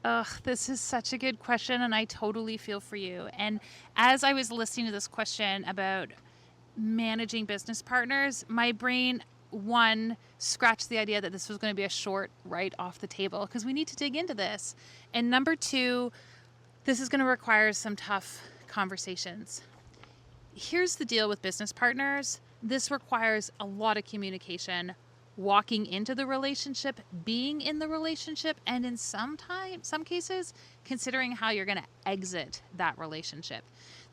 Ugh, this is such a good question, and I totally feel for you. And as I was listening to this question about managing business partners, my brain, one, scratched the idea that this was going to be a short right off the table because we need to dig into this. And number two, this is going to require some tough conversations. Here's the deal with business partners. This requires a lot of communication, walking into the relationship, being in the relationship, and in some cases, considering how you're going to exit that relationship.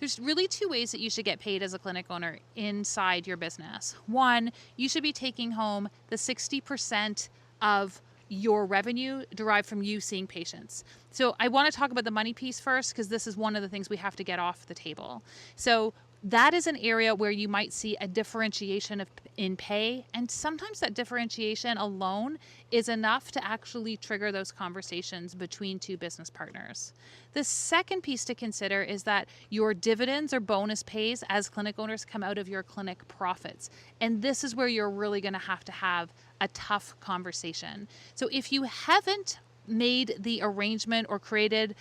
There's really two ways that you should get paid as a clinic owner inside your business. One, you should be taking home the 60% of your revenue derived from you seeing patients. So I want to talk about the money piece first because this is one of the things we have to get off the table. So that is an area where you might see a differentiation in pay, and sometimes that differentiation alone is enough to actually trigger those conversations between two business partners. The second piece to consider is that your dividends or bonus pays as clinic owners come out of your clinic profits, and this is where you're really going to have a tough conversation. So if you haven't made the arrangement or created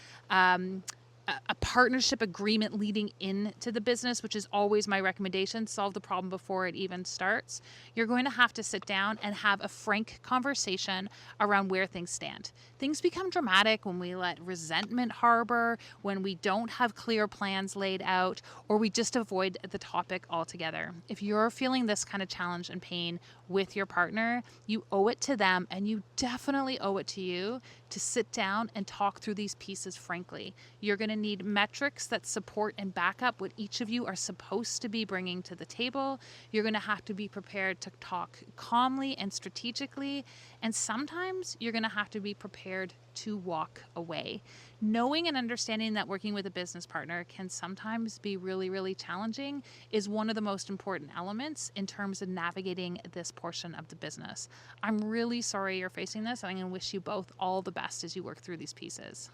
a partnership agreement leading into the business, which is always my recommendation, solve the problem before it even starts, you're going to have to sit down and have a frank conversation around where things stand. Things become dramatic when we let resentment harbor, when we don't have clear plans laid out, or we just avoid the topic altogether. If you're feeling this kind of challenge and pain with your partner, you owe it to them, and you definitely owe it to you to sit down and talk through these pieces frankly. You're going to need metrics that support and back up what each of you are supposed to be bringing to the table. You're going to have to be prepared to talk calmly and strategically, and sometimes you're going to have to be prepared to walk away. Knowing and understanding that working with a business partner can sometimes be really, really challenging is one of the most important elements in terms of navigating this portion of the business. I'm really sorry you're facing this, and I'm going to wish you both all the best as you work through these pieces.